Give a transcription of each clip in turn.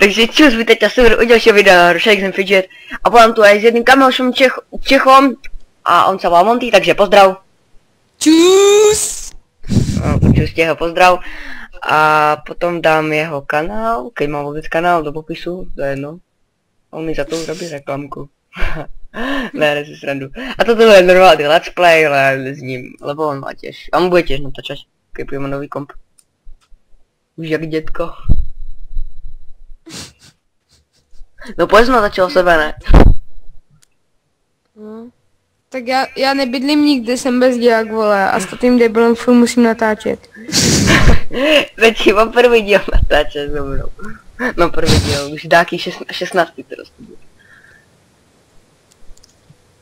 Takže čus, vítejte asi u ďalšieho videa Shakes and Fidget. A volám tu aj s jedným kamošom Čechom. A on sa volá Monty, takže pozdrav. Čus! Čustě ho pozdrav. A potom dám jeho kanál, keď má vůbec kanál, do popisu, to je jedno. On mi za to urobí reklamku. Ne, si srandu. A toto je normálny let's play, ale s ním, lebo on má tiež. A on bude tiež natáčať, keď budeme nový komp. Už jak dětko. No pojď jsme začal sebe, ne? No. Tak já nebydlím nikde, jsem bezdělák, vole, a s tím debilem furt musím natáčet. Teď mám první díl natáčet se mnou. No první díl, už dáky 16. teraz to bude.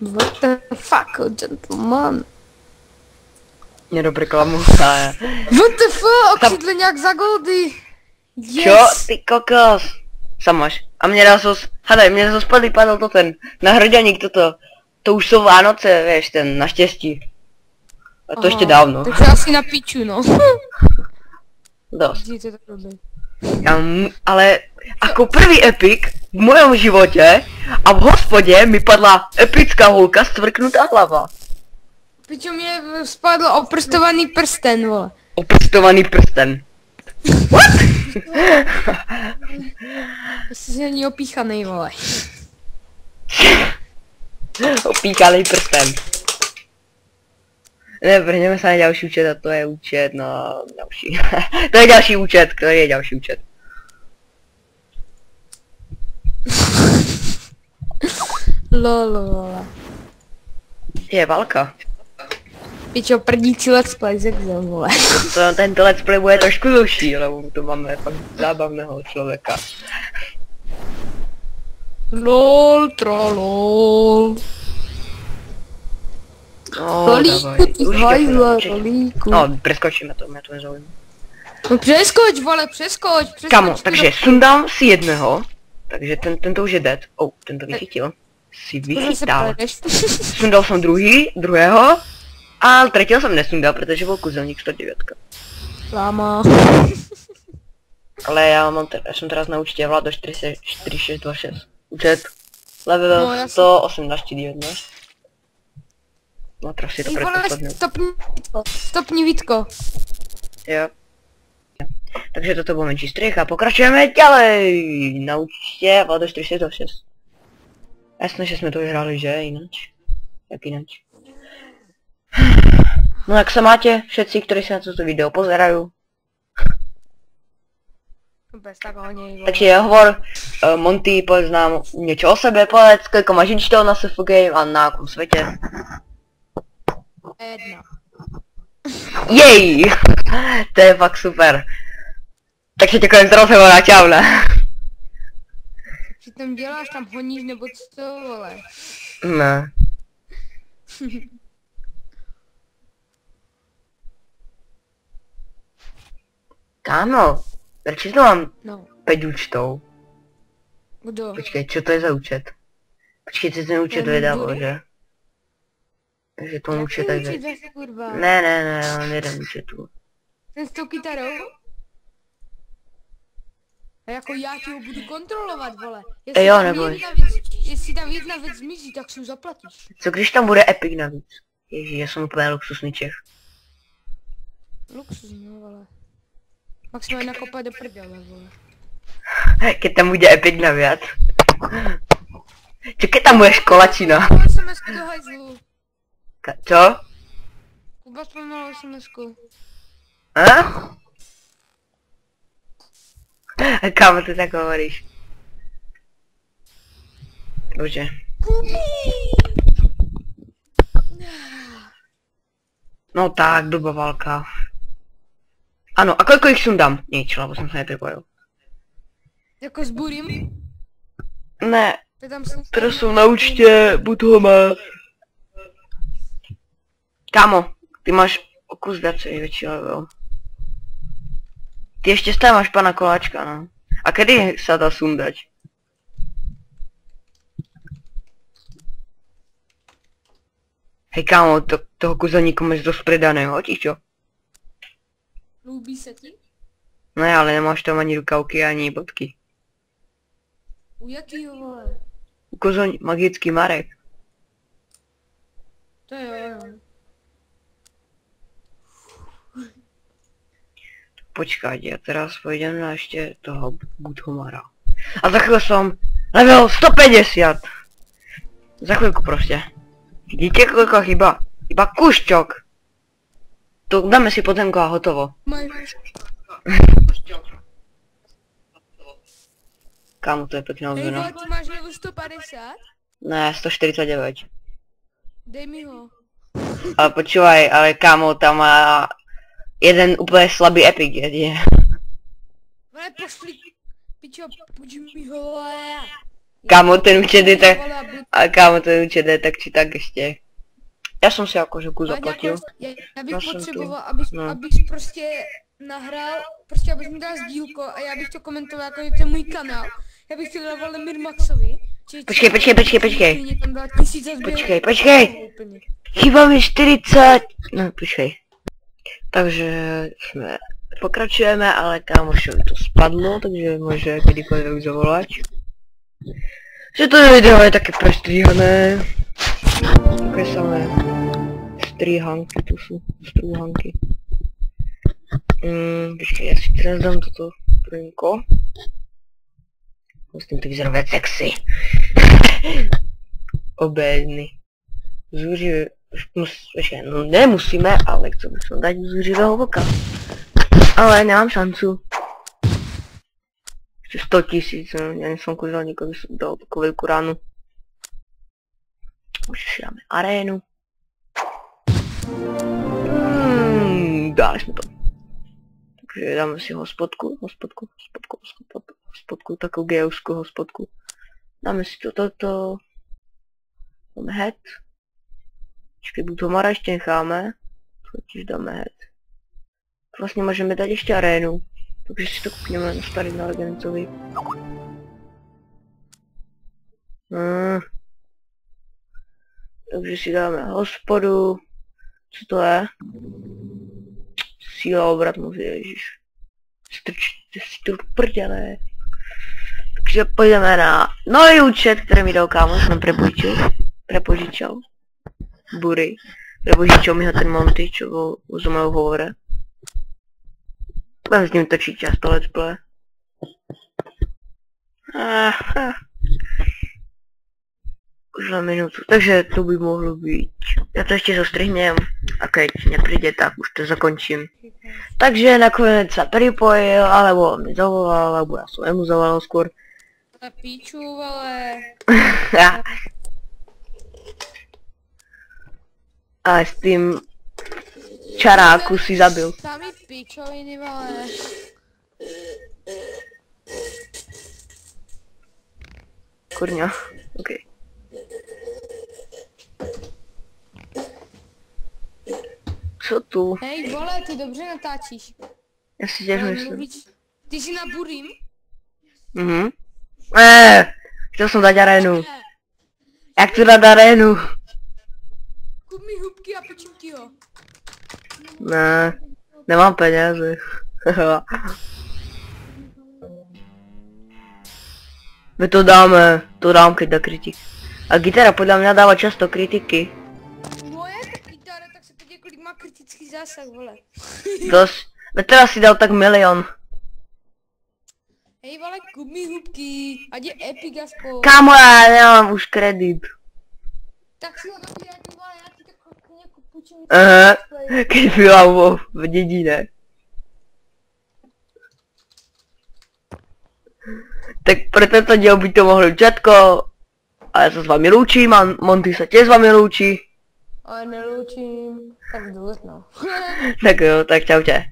What the fuck, gentleman? Nedob reklamu, ale... What the fuck, okřídli nějak za goldy. Yes. Čo? Ty kokos. Samož. A mě dal sos... Hadaj, mě zase padl to ten... Na hrďaník toto. To už jsou Vánoce, víš, ten, naštěstí. A to ještě dávno. Takže asi na piču, no. Dost. Vidíte to dobrý. Ale jako první epic v mojom životě a v hospodě mi padla epická holka stvrknutá hlava. Pičo, mě spadl oprstovaný prsten, vole. Oprstovaný prsten. What? Jsi není opíchanej, vole. Opíkaný prsten. Ne, vrhneme se na další účet a to je účet, no další. To je další účet, který je další účet. Lololala. Je válka. Pičo, prdící let's play z Exile, vole. Tento let's play bude trošku dlouhší, ale to máme fakt zábavného člověka. Lol, trolol. No, dávaj. No, preskočíme to, mě to nezaujímá. No přeskoč, vole, přeskoč. Kamo, takže sundám si jednoho, takže tento už je dead. Oh, tento vychytil. Si vychytal. Sundal jsem druhého, a třetího jsem nesundal, protože byl kuzelník 109. Láma. Ale já jsem teraz na účtě Vlado 4626. Účet level No, 118 diodno. No trochu si to předpostavím. Stopni Vítko. Jo. Takže toto byl menší strych a pokračujeme ďalej. Na účtě Vlado 4626. Jasně, že jsme to vyhráli, že? Inač. Jak inač. No jak se máte všetci, kteří se na toto video pozerají? Takže hovor, Monty, povedz nám něco o sebe, povedz, koľko máš inčtov na SFU Game a na akom světě. 1. Jej! To je fakt super. Takže tě konec rozhovora, čau, ne? Co tam děláš, tam honíš nebo co, vole? Ne. Kámo, proč to mám 5 účtov? Kdo? Počkej, co to je za účet? Počkej, co ten účet vydalo, že? Že to účet tak je. Ne, on jeden účet tu. Ten s tou kytarou? A jako já ti ho budu kontrolovat, vole. Jo, neboj. Jestli tam jedna věc zmizí, tak si ho zaplatíš. Co když tam bude epic navíc? Ježíš, já jsem úplně luxusný Čech. Luxusný, no, vole. Maximálně nakopat do prdele, vole. Keď tam bude epic navíc. Čekaj, tam bude školačina. SMS-ku do hajzlu. Co? Kuba vzpomněl SMS-ku. Kámo, ty tak hovoríš. Bože. No tak, doba válka. Ano, a koľko jich sundám? Nič, lebo jsem se nepripojil. Jako s Burím? Ne, teraz jsou na účtě, buď ho máš. Kámo, ty máš o kus větší level. Ty ještě stále máš pana Koláčka, no. A kedy se dá sundať? Hej kámo, toho kuzelníku máš dost predaného, či čo? Líbí se ti? Ne, ale nemáš tam ani rukavky, ani bodky. U jakýho, vole? Kozoň, magický Marek. To jo. Počkať, ja teraz pôjdem na ešte toho Budhomara. A za chvíľu som level 150! Za chvíľku proste. Vidíte, koľko chyba? Iba kúšťok! Tu dáme si pozemko a hotovo. Kámo, to je pekná Hej, odmena. vole, ty máš level 150? Ne, 149. Dej mi ho. Ale počúvaj, ale kámo, tam má jeden úplne slabý epic jedie. Vole, pošli. Pičo, půjď mi ho, vole. Kámo, ten účet je tak... A kámo, ten účet je tak či tak ešte. Ja som si akože kus zaplatil. Já bych Já jsem potřeboval, tu. abys prostě nahrál, prostě abys mi dal sdílko a já bych to komentoval, jako je to můj kanál. Já bych to dal Valemir Maxovi. Počkej. Někam dal 1000 a sběr. Počkej. Chýba mi 40. No, počkej. Takže jsme pokračujeme, ale kámošovi to spadlo, takže může kdykoliv zavolať. Že to video je také prestříhané. Také samé stříhanky, tu jsou strúhanky. Počkej, já si teraz dám toto prýmko. Musím to vyzerovat sexy. Obézny. Zúřivé... Počkej, no nemusíme, ale chcem som dať zúřivého vlka. Ale nemám šancu. Ještě 100 000, ja nesom kúzal nikoho, som dal takovou veľkú ránu. Už si dáme arénu. Dali jsme to. Takže dáme si hospodku, takovou geovskou hospodku. Dáme si toto. Dáme head. Počkej, Budhomara ještě necháme. Totiž dáme head. Vlastně můžeme dát ještě arénu. Takže si to koukněme na starý na Legencovi. Takže si dáme hospodu. Co to je? Síla obrat musí, ježiš. Strčte si tu prdele. Takže půjdeme na nový účet, který mi dal kámo, jsem prepožičal. Bury. Prepožičal mi ho ten Monty, čo bol zo mého hovore. Budem s ním točiť často let's play. Už na minutu, takže to by mohlo být. Já to ještě zostrihnem a keď nepríde, tak už to zakončím. Takže nakonec sa pripojil, alebo mi zavolal, alebo ja som jemu zavolal skôr. Na píču, vole. A s tým čaráku si zabil. Sami píčoviny, vole. Kurňa, ok. Co tu? Hej, vole, ty dobře natáčíš. Já si těž Ale myslím. mluvíš- Ty jsi na Burim? Chtěl jsem dát arénu. Jak tu dát arénu? Kup mi hubky a počím ti ho. Ne, nemám peněze. My to dám keď dá kritik. A gitara podle mě dává často kritiky. Moje kytara, tak se podívej, kolik má kritický zásah, vole. Dost. No teraz si dal tak milion. Hej, vole, kup mi hubky, ať je epic aspoň. Kámo, já nemám už kredit. Tak si ho tam dělá, ty vole, já ti tak jako půjčím. Aha, keď byla v dědine. Tak pro tento díl by to mohlo čatko. A já se s vámi loučím a Monty se tě s vámi loučí. Ale neloučím. Tak dost, no. Tak jo, tak čaute.